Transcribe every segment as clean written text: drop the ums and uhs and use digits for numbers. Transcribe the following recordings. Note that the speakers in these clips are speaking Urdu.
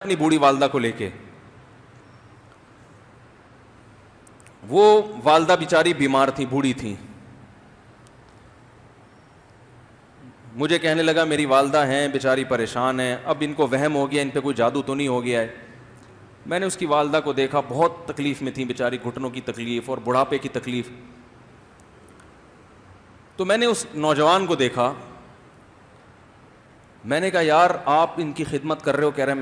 اپنی بوڑھی والدہ کو لے کے. وہ والدہ بیچاری بیمار تھی, بوڑھی تھی. مجھے کہنے لگا میری والدہ ہیں بیچاری پریشان ہیں, اب ان کو وہم ہو گیا, ان پہ کوئی جادو تو نہیں ہو گیا ہے. میں نے اس کی والدہ کو دیکھا, بہت تکلیف میں تھی بیچاری, گھٹنوں کی تکلیف اور بڑھاپے کی تکلیف. تو میں نے اس نوجوان کو دیکھا, میں نے کہا یار آپ ان کی خدمت کر رہے ہو؟ کہہ رہے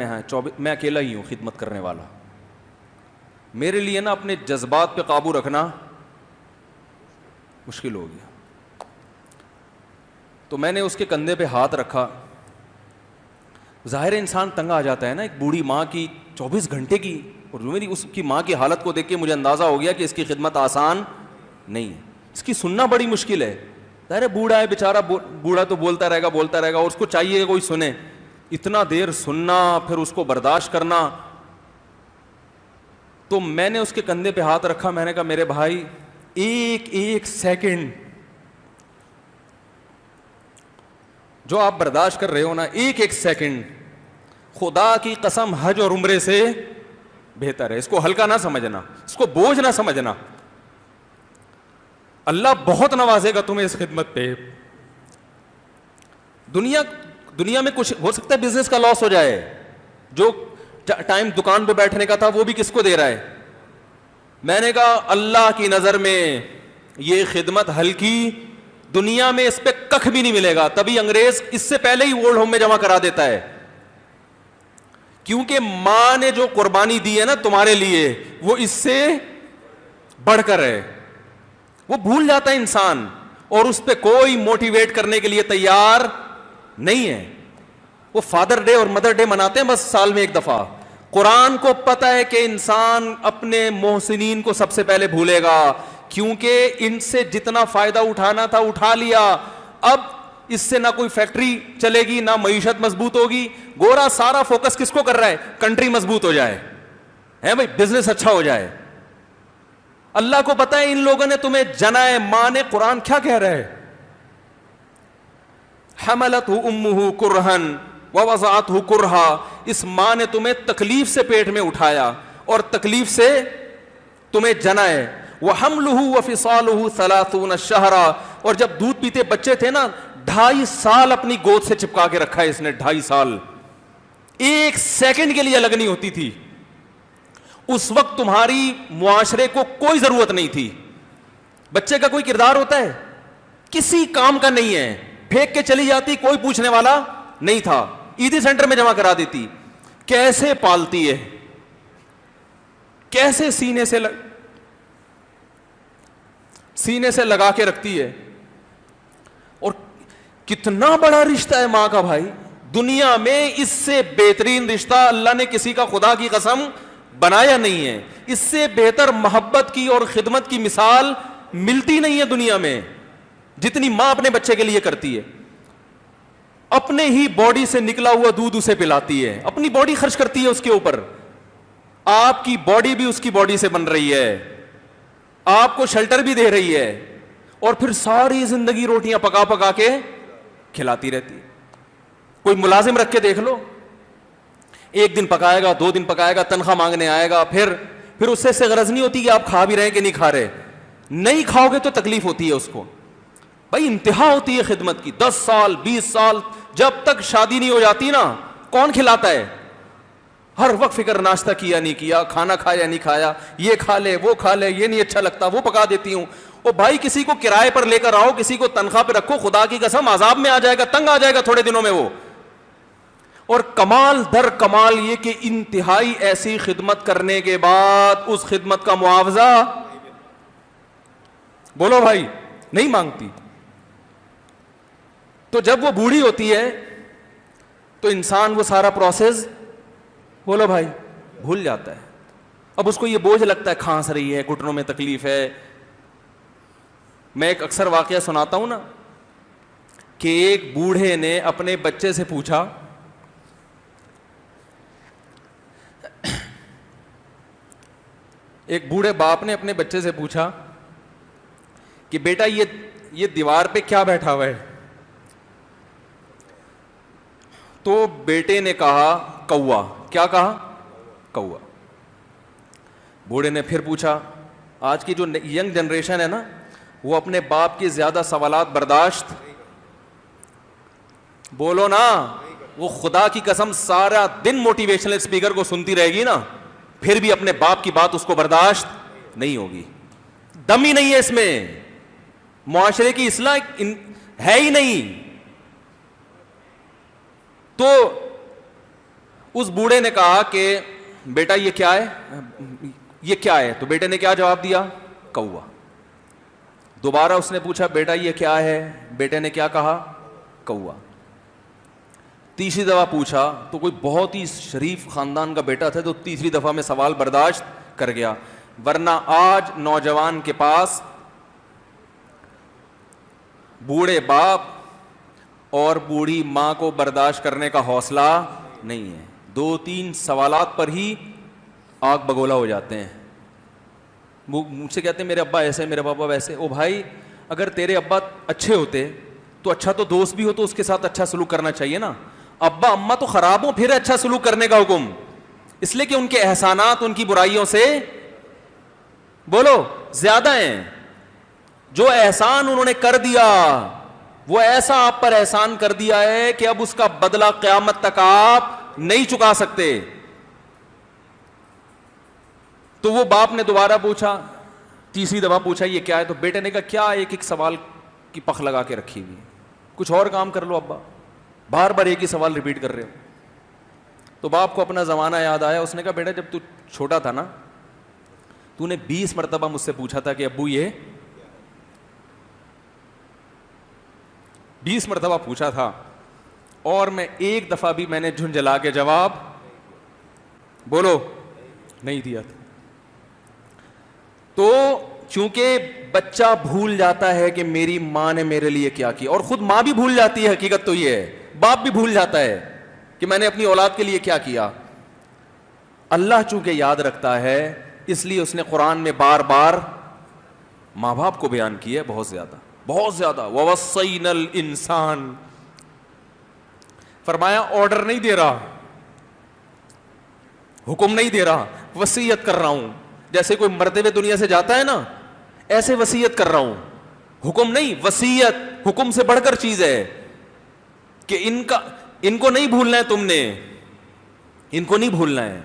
میں اکیلا ہی ہوں خدمت کرنے والا. میرے لیے نا اپنے جذبات پہ قابو رکھنا مشکل ہو گیا. تو میں نے اس کے کندھے پہ ہاتھ رکھا. ظاہر انسان تنگ آ جاتا ہے نا, ایک بوڑھی ماں کی 24 گھنٹے کی, اور میری اس کی ماں کی حالت کو دیکھ کے مجھے اندازہ ہو گیا کہ اس کی خدمت آسان نہیں ہے, اس کی سننا بڑی مشکل ہے. ظاہر بوڑھا ہے بیچارہ, بوڑھا تو بولتا رہے گا, اور اس کو چاہیے کہ کوئی سنے. اتنا دیر سننا, پھر اس کو برداشت کرنا. تو میں نے اس کے کندھے پہ ہاتھ رکھا, میں نے کہا میرے بھائی ایک سیکنڈ جو آپ برداشت کر رہے ہو نا, ایک سیکنڈ خدا کی قسم حج اور عمرے سے بہتر ہے. اس کو ہلکا نہ سمجھنا, اس کو بوجھ نہ سمجھنا. اللہ بہت نوازے گا تمہیں اس خدمت پہ. دنیا میں کچھ ہو سکتا ہے بزنس کا لاس ہو جائے, جو ٹائم دکان پہ بیٹھنے کا تھا وہ بھی کس کو دے رہا ہے. میں نے کہا اللہ کی نظر میں یہ خدمت ہلکی, دنیا میں اس پہ ککھ بھی نہیں ملے گا. تبھی انگریز اس سے پہلے ہی اولڈ ہوم میں جمع کرا دیتا ہے, کیونکہ ماں نے جو قربانی دی ہے نا تمہارے لیے وہ اس سے بڑھ کر ہے. وہ بھول جاتا ہے انسان, اور اس پہ کوئی موٹیویٹ کرنے کے لیے تیار نہیں ہے. وہ فادر ڈے اور مدر ڈے مناتے ہیں بس سال میں ایک دفعہ. قرآن کو پتا ہے کہ انسان اپنے محسنین کو سب سے پہلے بھولے گا, کیونکہ ان سے جتنا فائدہ اٹھانا تھا اٹھا لیا. اب اس سے نہ کوئی فیکٹری چلے گی, نہ معیشت مضبوط ہوگی. گورا سارا فوکس کس کو کر رہا ہے؟ کنٹری مضبوط ہو جائے, ہے بھائی, بزنس اچھا ہو جائے. اللہ کو پتا ہے ان لوگوں نے تمہیں جنا ہے. ماں نے, قرآن کیا کہہ رہا ہے؟ حملتہ امہ کرہن ووضعتہ کرہا. اس ماں نے تمہیں تکلیف سے پیٹ میں اٹھایا اور تکلیف سے تمہیں جنا ہے. وحملہ وفصالہ 30 شہرا. اور جب دودھ پیتے بچے تھے نا, 2.5 سال اپنی گود سے چپکا کے رکھا ہے اس نے, 2.5 سال. ایک سیکنڈ کے لیے الگ نہیں ہوتی تھی. اس وقت تمہاری معاشرے کو کوئی ضرورت نہیں تھی. بچے کا کوئی کردار ہوتا ہے؟ کسی کام کا نہیں ہے. پھینک کے چلی جاتی, کوئی پوچھنے والا نہیں تھا. عیدی سینٹر میں جمع کرا دیتی. کیسے پالتی ہے, کیسے سینے سے لگا کے رکھتی ہے. اور کتنا بڑا رشتہ ہے ماں کا بھائی. دنیا میں اس سے بہترین رشتہ اللہ نے کسی کا خدا کی قسم بنایا نہیں ہے. اس سے بہتر محبت کی اور خدمت کی مثال ملتی نہیں ہے دنیا میں, جتنی ماں اپنے بچے کے لیے کرتی ہے. اپنے ہی باڈی سے نکلا ہوا دودھ اسے پلاتی ہے, اپنی باڈی خرچ کرتی ہے اس کے اوپر. آپ کی باڈی بھی اس کی باڈی سے بن رہی ہے, آپ کو شیلٹر بھی دے رہی ہے, اور پھر ساری زندگی روٹیاں پکا پکا کے کھلاتی رہتی ہے. کوئی ملازم رکھ کے دیکھ لو, 1 دن پکائے گا, 2 دن پکائے گا, تنخواہ مانگنے آئے گا. پھر اس سے غرض نہیں ہوتی کہ آپ کھا بھی رہے ہیں کہ نہیں کھا رہے. نہیں کھاؤ گے تو تکلیف ہوتی ہے اس کو. بھائی انتہا ہوتی ہے خدمت کی. 10 سال 20 سال جب تک شادی نہیں ہو جاتی نا, کون کھلاتا ہے؟ ہر وقت فکر, ناشتہ کیا نہیں کیا, کھانا کھایا نہیں کھایا, یہ کھا لے وہ کھا لے, یہ نہیں اچھا لگتا وہ پکا دیتی ہوں. او بھائی کسی کو کرائے پر لے کر آؤ, کسی کو تنخواہ پہ رکھو, خدا کی قسم عذاب میں آ جائے گا, تنگ آ جائے گا تھوڑے دنوں میں وہ. اور کمال در کمال یہ کہ انتہائی ایسی خدمت کرنے کے بعد اس خدمت کا معاوضہ, بولو بھائی, نہیں مانگتی. تو جب وہ بوڑھی ہوتی ہے تو انسان وہ سارا پروسیس, بولو بھائی, بھول جاتا ہے. اب اس کو یہ بوجھ لگتا ہے, کھانس رہی ہے, گھٹنوں میں تکلیف ہے. میں ایک اکثر واقعہ سناتا ہوں نا, کہ ایک بوڑھے نے اپنے بچے سے پوچھا, ایک بوڑھے باپ نے اپنے بچے سے پوچھا کہ بیٹا یہ دیوار پہ کیا بیٹھا ہوا ہے؟ تو بیٹے نے کہا کوا. کیا کہا؟ کوا. بوڑھے نے پھر پوچھا. آج کی جو ینگ جنریشن ہے نا, وہ اپنے باپ کے زیادہ سوالات برداشت, بولو نا, وہ خدا کی قسم سارا دن موٹیویشنل اسپیکر کو سنتی رہے گی نا, پھر بھی اپنے باپ کی بات اس کو برداشت نہیں ہوگی. دم ہی نہیں ہے اس میں, معاشرے کی اصلاح ہے ہی نہیں. تو اس بوڑھے نے کہا کہ بیٹا یہ کیا ہے, یہ کیا ہے؟ تو بیٹے نے کیا جواب دیا؟ کوا. دوبارہ اس نے پوچھا بیٹا یہ کیا ہے؟ بیٹے نے کیا کہا؟ کوا. تیسری دفعہ پوچھا تو کوئی بہت ہی شریف خاندان کا بیٹا تھا, تو تیسری دفعہ میں سوال برداشت کر گیا. ورنہ آج نوجوان کے پاس بوڑھے باپ اور بوڑھی ماں کو برداشت کرنے کا حوصلہ نہیں ہے. 2-3 سوالات پر ہی آگ بگولا ہو جاتے ہیں. وہ مجھ سے کہتے ہیں میرے ابا ایسے, میرے پاپا ویسے. او بھائی, اگر تیرے ابا اچھے ہوتے تو اچھا تو دوست بھی ہو تو اس کے ساتھ اچھا سلوک کرنا چاہیے نا. ابا اماں تو خراب ہوں پھر اچھا سلوک کرنے کا حکم, اس لیے کہ ان کے احسانات ان کی برائیوں سے بولو زیادہ ہیں. جو احسان انہوں نے کر دیا وہ ایسا آپ پر احسان کر دیا ہے کہ اب اس کا بدلہ قیامت تک آپ نہیں چکا سکتے. تو وہ باپ نے دوبارہ پوچھا, تیسری دفعہ پوچھا یہ کیا ہے؟ تو بیٹے نے کہا کیا ایک ایک سوال کی پخ لگا کے رکھی ہوئی, کچھ اور کام کر لو ابا, بار بار ایک ہی سوال ریپیٹ کر رہے ہو. تو باپ کو اپنا زمانہ یاد آیا. اس نے کہا بیٹا جب تو چھوٹا تھا نا, تو نے 20 مرتبہ مجھ سے پوچھا تھا کہ ابو یہ 20 مرتبہ پوچھا تھا, اور میں ایک دفعہ بھی میں نے جھنجھلا کے جواب بولو نہیں دیا تھا. تو چونکہ بچہ بھول جاتا ہے کہ میری ماں نے میرے لیے کیا کیا, اور خود ماں بھی بھول جاتی ہے, حقیقت تو یہ ہے, باپ بھی بھول جاتا ہے کہ میں نے اپنی اولاد کے لیے کیا کیا. اللہ چونکہ یاد رکھتا ہے اس لیے اس نے قرآن میں بار بار ماں باپ کو بیان کیا ہے, بہت زیادہ بہت زیادہ. وَوَصَّيْنَا الْإِنسَانَ, فرمایا آرڈر نہیں دے رہا, حکم نہیں دے رہا, وصیت کر رہا ہوں. جیسے کوئی مرتے ہوئے دنیا سے جاتا ہے نا, ایسے وصیت کر رہا ہوں, حکم نہیں. وصیت حکم سے بڑھ کر چیز ہے کہ ان کو نہیں بھولنا ہے, تم نے ان کو نہیں بھولنا ہے.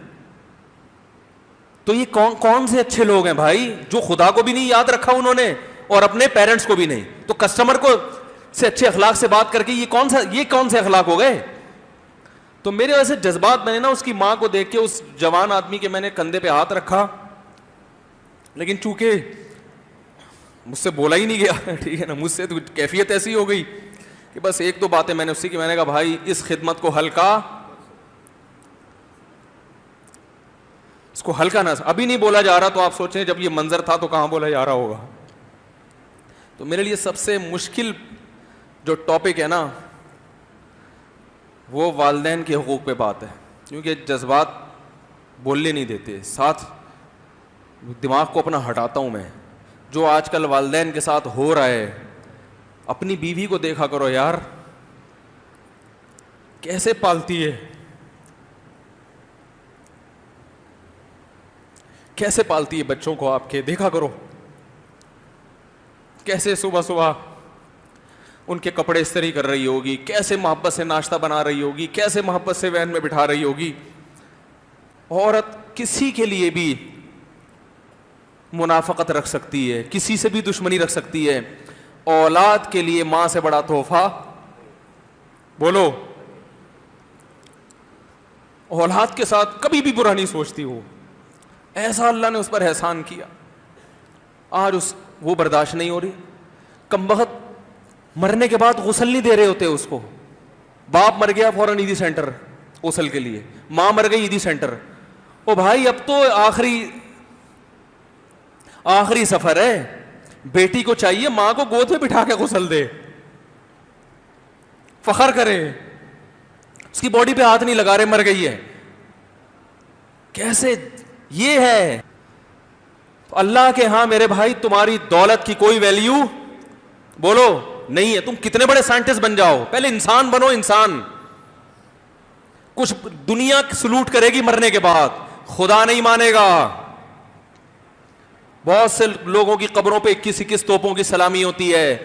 تو یہ کون سے اچھے لوگ ہیں بھائی جو خدا کو بھی نہیں یاد رکھا انہوں نے اور اپنے پیرنٹس کو بھی نہیں. تو کسٹمر کو سے اچھے اخلاق سے بات کر کے یہ کون سے اخلاق ہو گئے. تو میرے ویسے جذبات, میں نے نا اس کی ماں کو دیکھ کے اس جوان آدمی کے میں نے کندھے پہ ہاتھ رکھا, لیکن چونکہ مجھ سے بولا ہی نہیں گیا, ٹھیک ہے نا, مجھ سے تو کیفیت ایسی ہو گئی کہ بس 1-2 باتیں میں نے اسی کی, میں نے کہا بھائی اس خدمت کو ہلکا, اس کو ہلکا نہ, ابھی نہیں بولا جا رہا تو آپ سوچیں جب یہ منظر تھا تو کہاں بولا جا رہا ہوگا. تو میرے لیے سب سے مشکل جو ٹاپک ہے نا وہ والدین کے حقوق پہ بات ہے, کیونکہ جذبات بولنے نہیں دیتے, ساتھ دماغ کو اپنا ہٹاتا ہوں میں. جو آج کل والدین کے ساتھ ہو رہا ہے, اپنی بیوی کو دیکھا کرو یار, کیسے پالتی ہے, کیسے پالتی ہے بچوں کو آپ کے, دیکھا کرو کیسے صبح صبح ان کے کپڑے استری کر رہی ہوگی, کیسے محبت سے ناشتہ بنا رہی ہوگی, کیسے محبت سے وین میں بٹھا رہی ہوگی. عورت کسی کے لیے بھی منافقت رکھ سکتی ہے, کسی سے بھی دشمنی رکھ سکتی ہے. اولاد کے لیے ماں سے بڑا تحفہ بولو, اولاد کے ساتھ کبھی بھی برا نہیں سوچتی ہو. ایسا اللہ نے اس پر احسان کیا, آج وہ برداشت نہیں ہو رہی. کمبخت مرنے کے بعد غسل نہیں دے رہے ہوتے اس کو. باپ مر گیا فوراً عیدی سینٹر غسل کے لیے, ماں مر گئی عیدی سینٹر. او بھائی اب تو آخری سفر ہے, بیٹی کو چاہیے ماں کو گود میں بٹھا کے غسل دے, فخر کرے, اس کی باڈی پہ ہاتھ نہیں لگا رہے, مر گئی ہے. کیسے یہ ہے اللہ کے ہاں میرے بھائی, تمہاری دولت کی کوئی ویلیو بولو نہیں ہے. تم کتنے بڑے سائنٹسٹ بن جاؤ, پہلے انسان بنو, انسان. کچھ دنیا سلوٹ کرے گی مرنے کے بعد، خدا نہیں مانے گا. بہت سے لوگوں کی قبروں پہ 21 توپوں کی سلامی ہوتی ہے،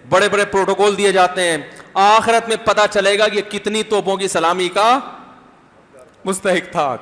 بڑے بڑے پروٹوکول دیے جاتے ہیں. آخرت میں پتہ چلے گا کہ کتنی توپوں کی سلامی کا مستحق تھا.